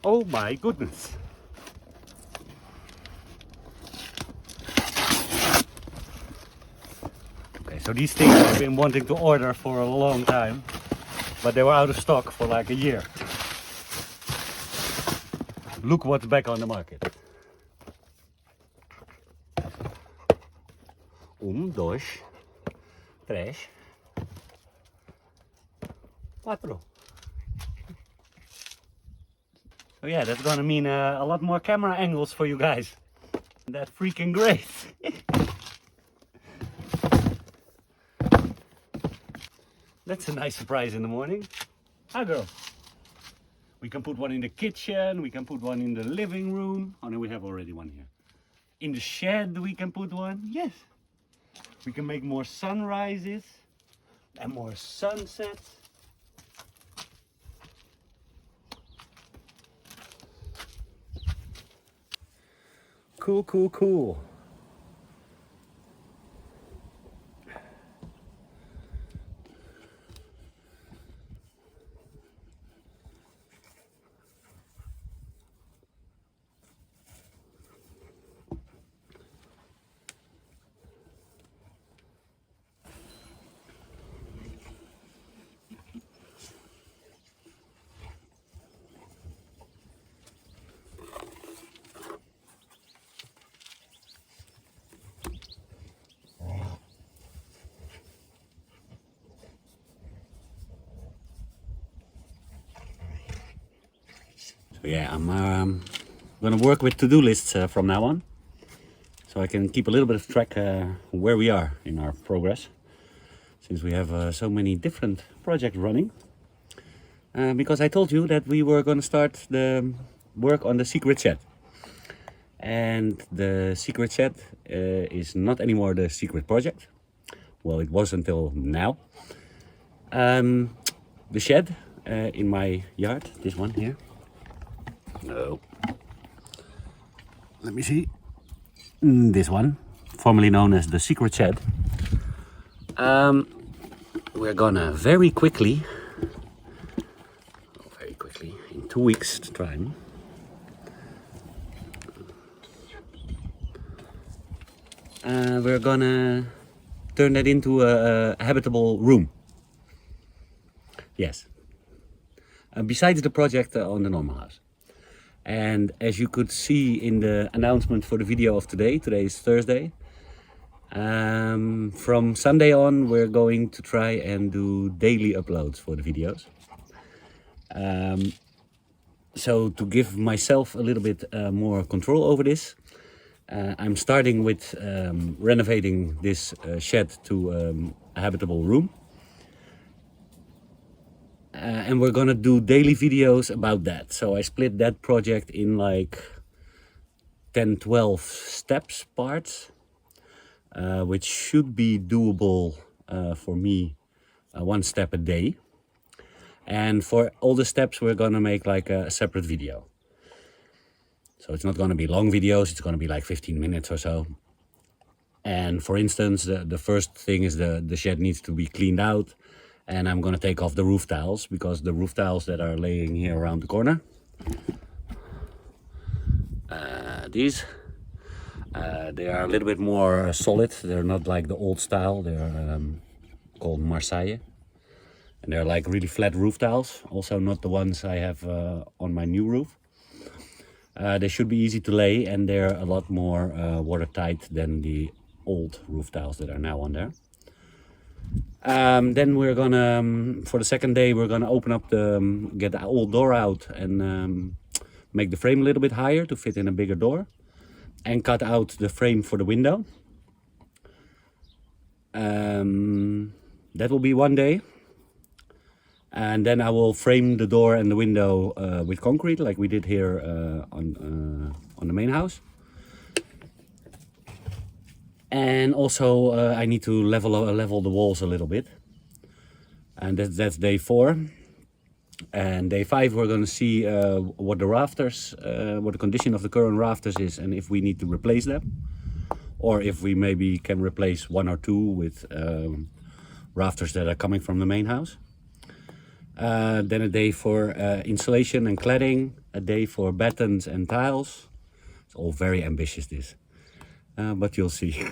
Oh my goodness. Okay, so these things I've been wanting to order for a long time, but they were out of stock for like a year. Look what's back on the market. 1, 2, 3, 4. So yeah, that's gonna mean a lot more camera angles for you guys. That's freaking great. That's a nice surprise in the morning. Hi girl. We can put one in the kitchen, we can put one in the living room. Oh no, we have already one here. In the shed we can put one, yes. We can make more sunrises and more sunsets. Cool, cool, cool. So yeah, I'm gonna work with to-do lists from now on, so I can keep a little bit of track where we are in our progress, since we have so many different projects running. Because I told you that we were gonna start the work on the secret shed, and the secret shed is not anymore the secret project. Well, it was until now. The shed in my yard, this one here. No. Let me see. This one, formerly known as the secret shed. We're gonna very quickly, in 2 weeks' time, we're gonna turn that into a habitable room. Yes. Besides the project on the normal house. And as you could see in the announcement for the video of today is Thursday. From Sunday on, we're going to try and do daily uploads for the videos. So to give myself a little bit more control over this, I'm starting with renovating this shed to a habitable room. And we're gonna do daily videos about that. So I split that project in like 10-12 steps parts, which should be doable for me, 1 step a day. And for all the steps we're gonna make like a separate video. So it's not gonna be long videos, it's gonna be like 15 minutes or so. And for instance, the first thing is the shed needs to be cleaned out. And I'm gonna take off the roof tiles, because the roof tiles that are laying here around the corner, these, they are a little bit more solid. They're not like the old style. They're called Marseille. And they're like really flat roof tiles. Also not the ones I have on my new roof. They should be easy to lay, and they're a lot more watertight than the old roof tiles that are now on there. Then we're gonna, for the second day, we're gonna open up get the old door out and make the frame a little bit higher to fit in a bigger door, and cut out the frame for the window. That will be one day. And then I will frame the door and the window with concrete, like we did here on the main house. And also I need to level the walls a little bit. And that's day 4. And day 5 we're going to see what the rafters, what the condition of the current rafters is, and if we need to replace them. Or if we maybe can replace 1 or 2 with rafters that are coming from the main house. Then a day for insulation and cladding, a day for battens and tiles. It's all very ambitious, this, but you'll see.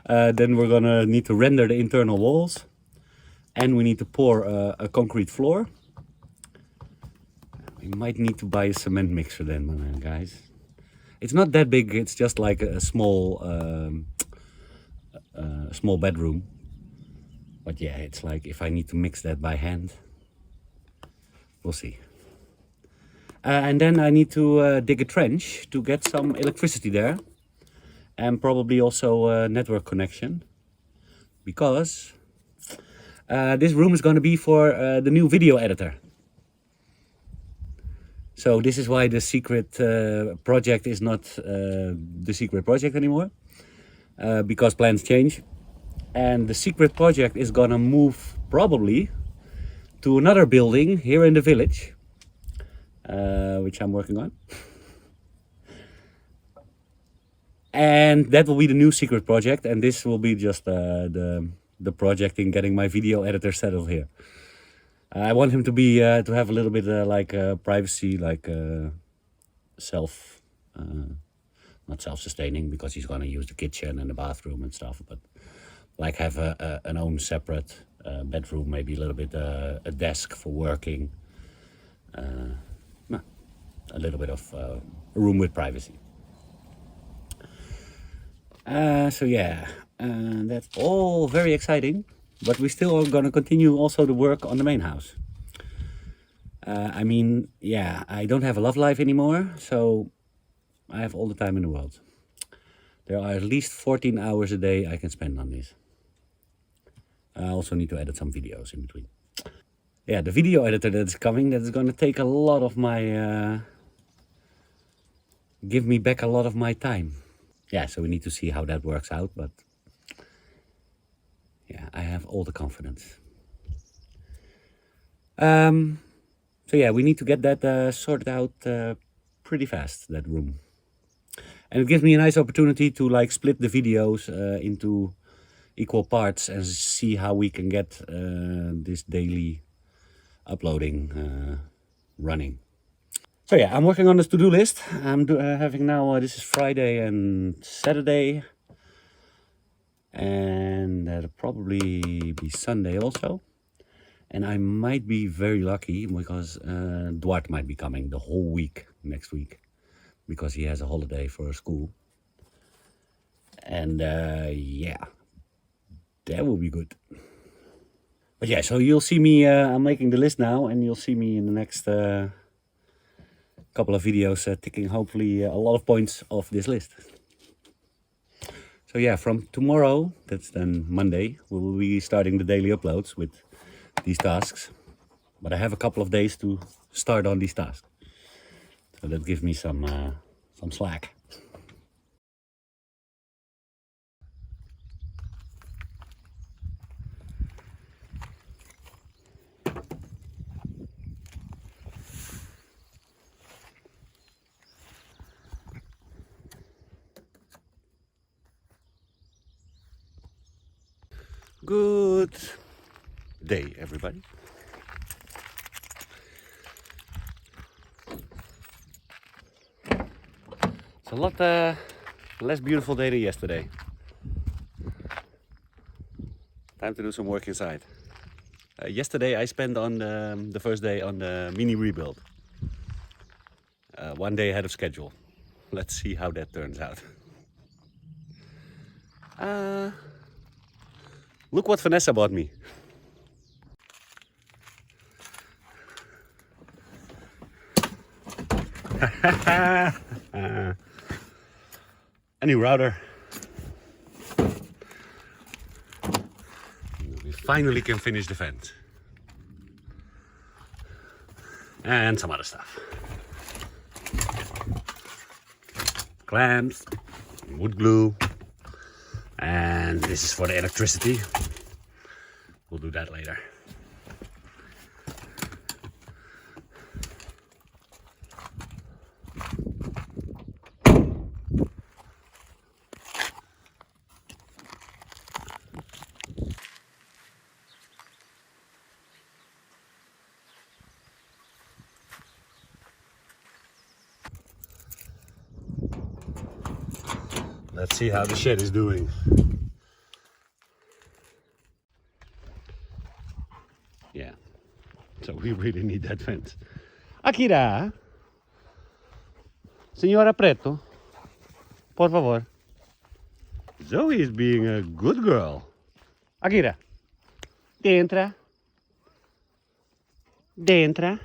Then we're gonna need to render the internal walls, and we need to pour a concrete floor. We might need to buy a cement mixer then, guys. It's not that big, it's just like a small bedroom. But yeah, it's like if I need to mix that by hand, we'll see. And then I need to dig a trench to get some electricity there. And probably also a network connection. Because this room is going to be for the new video editor. So this is why the secret project is not the secret project anymore. Because plans change. And the secret project is gonna move probably to another building here in the village, which I'm working on. And that will be the new secret project, and this will be just the project in getting my video editor settled here. I want him to be to have a little bit like privacy, like not self-sustaining, because he's gonna use the kitchen and the bathroom and stuff, but like have an own separate bedroom, maybe a little bit a desk for working, a little bit of a room with privacy. So yeah, that's all very exciting, but we still are gonna continue also the work on the main house. I mean, yeah, I don't have a love life anymore, so I have all the time in the world. There are at least 14 hours a day I can spend on this. I also need to edit some videos in between. Yeah, the video editor that's coming, that's gonna take a lot of my, give me back a lot of my time. Yeah, so we need to see how that works out, but yeah, I have all the confidence. So yeah, we need to get that sorted out pretty fast, that room. And it gives me a nice opportunity to like split the videos into equal parts and see how we can get this daily uploading running. So yeah, I'm working on this to-do list. I'm having now, this is Friday and Saturday. And that'll probably be Sunday also. And I might be very lucky because Duarte might be coming the whole week next week, because he has a holiday for school. And yeah, that will be good. But yeah, so you'll see me, I'm making the list now, and you'll see me in the next couple of videos ticking hopefully a lot of points off this list. So yeah, from tomorrow, that's then Monday, we will be starting the daily uploads with these tasks. But I have a couple of days to start on these tasks. So that gives me some slack. Good day, everybody. It's a lot less beautiful day than yesterday. Time to do some work inside. Yesterday I spent on the first day on the mini rebuild. 1 day ahead of schedule. Let's see how that turns out. Look what Vanessa bought me. A new router. We finally can finish the fence. And some other stuff. Clamps, wood glue, and this is for the electricity. We'll do that later. Let's see how the shed is doing. Yeah, so we really need that vent. Akira, Senora Preto, por favor. Zoey is being a good girl. Akira, entra. Entra.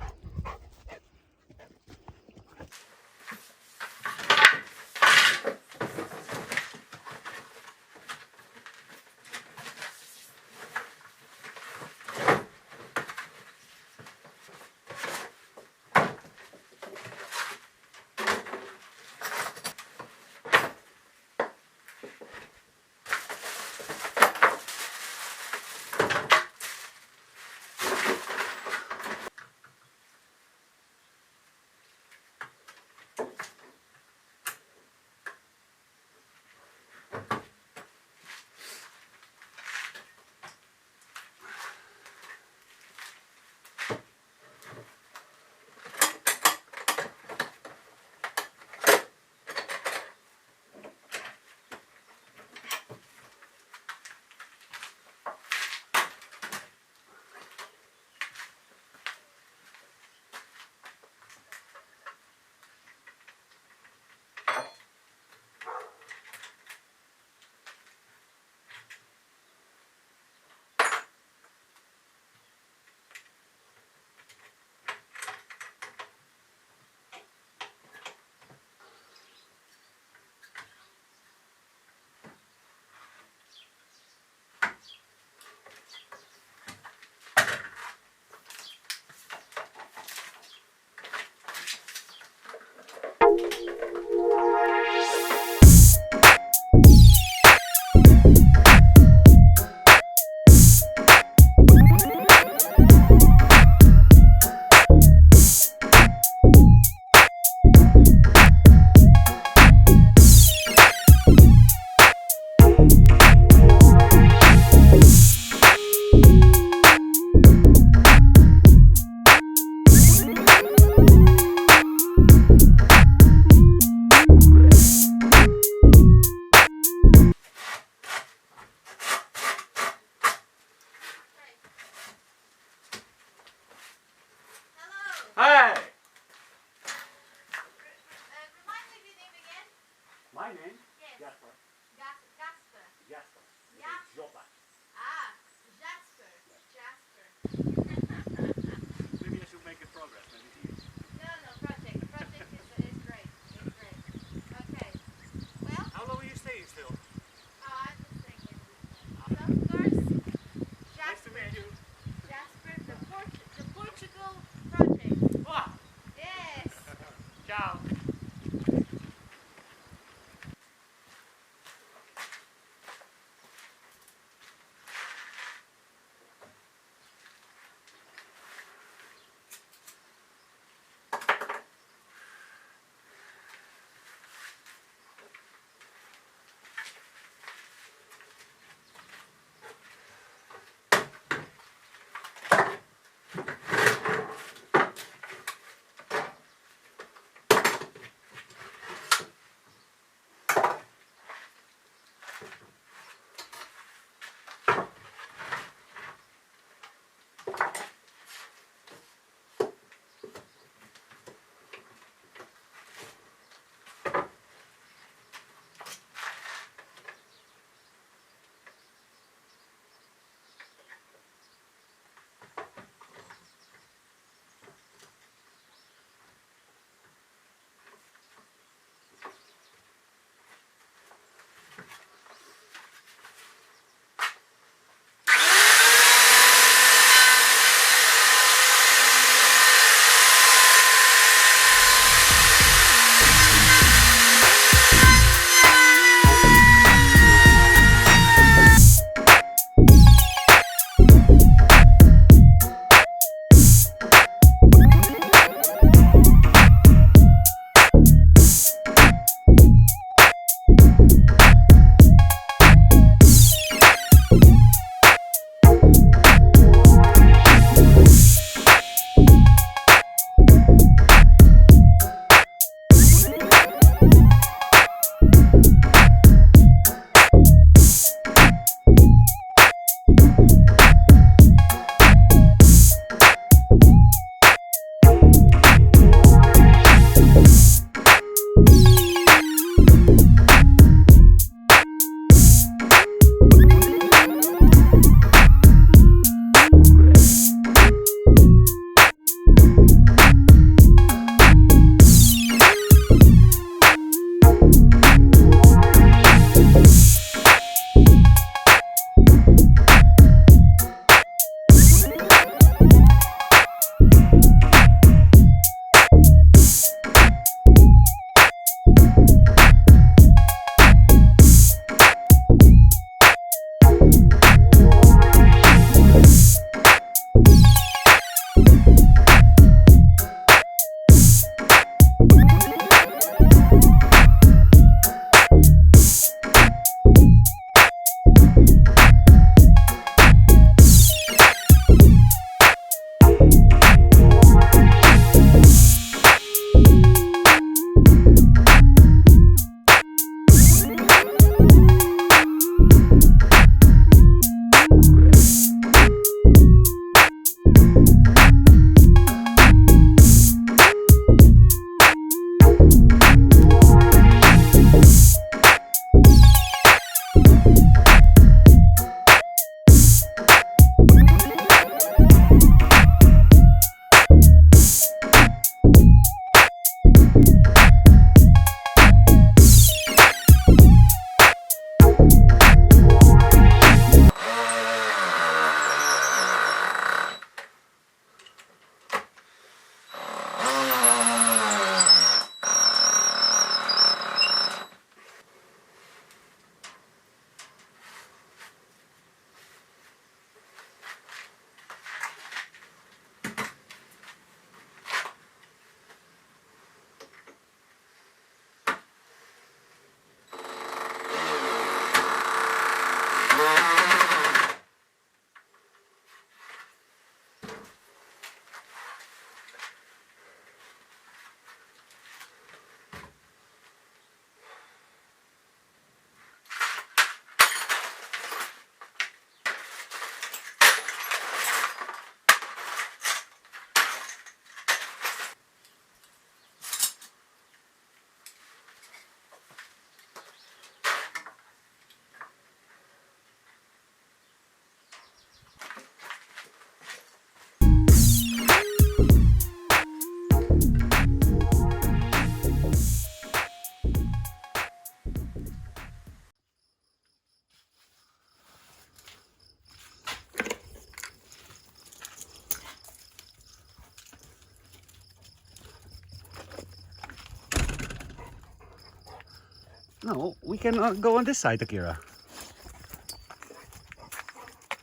No, we can go on this side, Akira.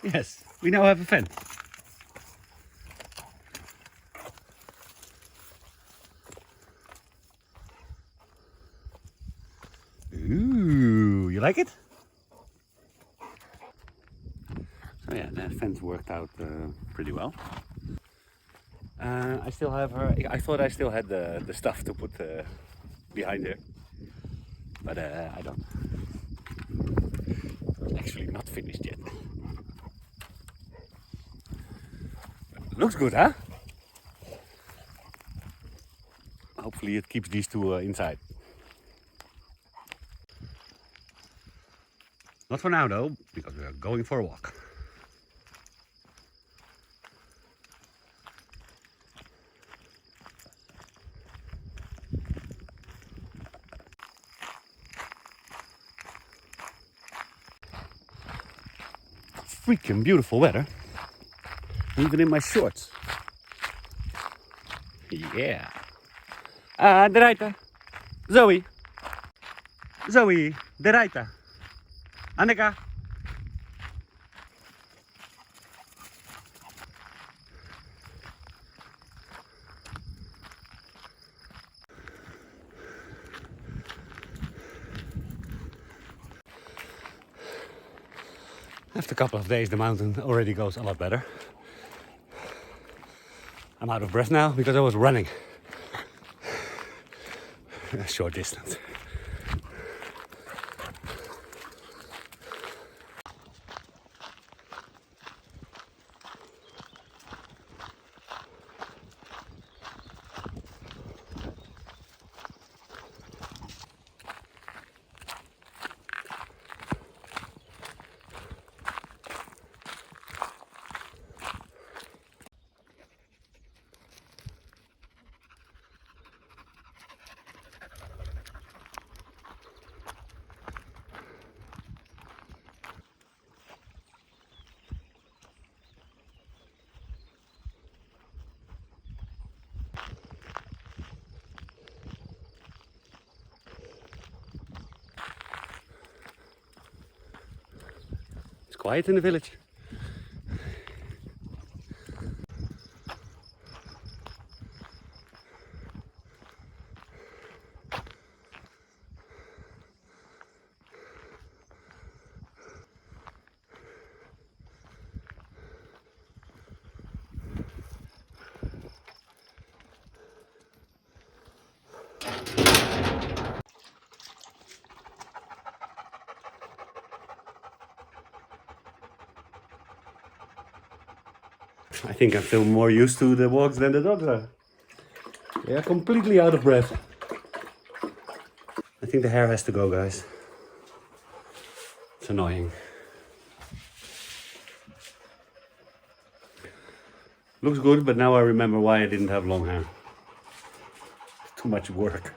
Yes, we now have a fence. Ooh, you like it? So yeah, the fence worked out pretty well. I still have her. I thought I still had the stuff to put behind her, but I don't. Actually, not finished yet. Looks good, huh? Hopefully, it keeps these two inside. Not for now, though, because we are going for a walk. Freaking beautiful weather, even in my shorts. Yeah. Deraita. Zoey. Zoey. Deraita. Annika. After a couple of days, the mountain already goes a lot better. I'm out of breath now because I was running a short distance. It's quiet in the village. I think I'm still more used to the walks than the dogs are. They are completely out of breath. I think the hair has to go, guys. It's annoying. Looks good, but now I remember why I didn't have long hair. Too much work.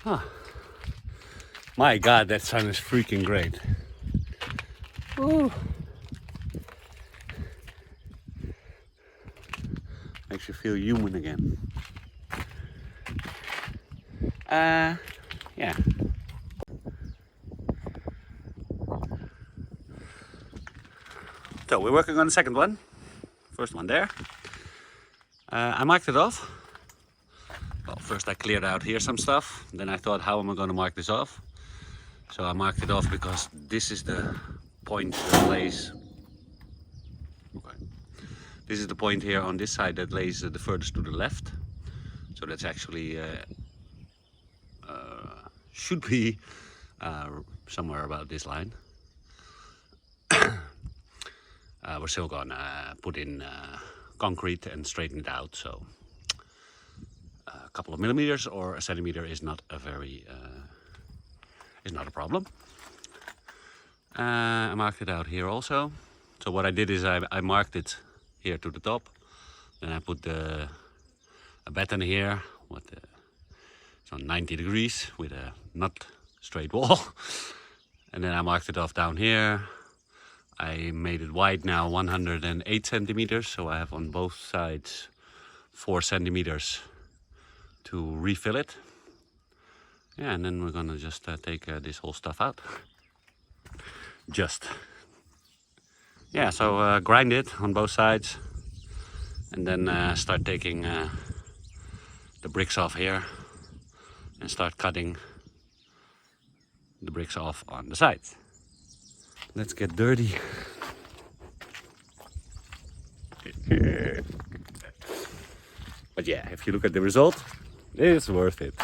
Huh. My God, that sun is freaking great. Woo. Makes you feel human again. Yeah. So we're working on the second one. First one there. I marked it off. Well, first I cleared out here some stuff. Then I thought, how am I going to mark this off? So I marked it off because this is the point that lays. Okay. This is the point here on this side that lays the furthest to the left. So that's actually should be somewhere about this line. We're still gonna put in concrete and straighten it out. So a couple of millimeters or a centimeter is not a very is not a problem. I marked it out here also. So what I did is I marked it here to the top. Then I put a batten here with it's on 90 degrees with a not straight wall. And then I marked it off down here. I made it wide now, 108 centimeters. So I have on both sides 4 centimeters to refill it. Yeah, and then we're gonna just take this whole stuff out. Yeah, so grind it on both sides. And then start taking the bricks off here. And start cutting the bricks off on the sides. Let's get dirty. But yeah, if you look at the result, it's worth it.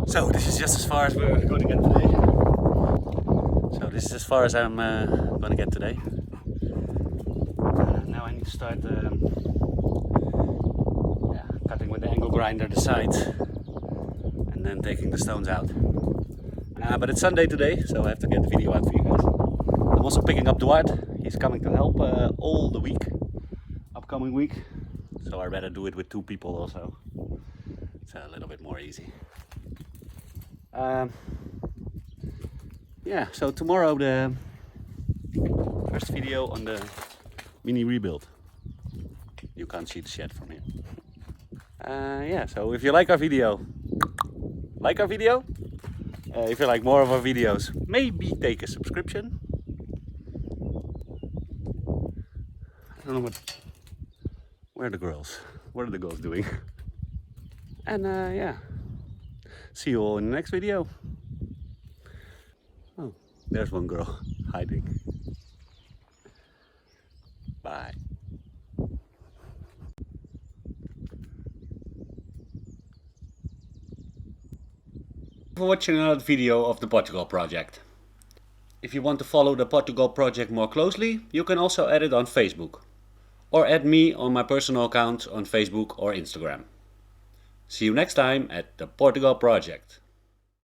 So this is just as far as we're going to get today. So this is as far as I'm going to get today. Now I need to start cutting with the angle grinder the sides and then taking the stones out. But it's Sunday today, so I have to get the video out for you guys. I'm also picking up Duarte. He's coming to help all the week, upcoming week. So I'd rather do it with 2 people also. It's a little bit more easy. Yeah, so tomorrow the first video on the mini rebuild. You can't see the shed from here. Yeah, so if you like our video, if you like more of our videos, maybe take a subscription. I don't know where are the girls? What are the girls doing? And yeah, see you all in the next video. Oh, there's one girl hiding. Bye. For watching another video of the Portugal project. If you want to follow the Portugal project more closely, you can also add it on Facebook. Or add me on my personal account on Facebook or Instagram. See you next time at the Portugal project.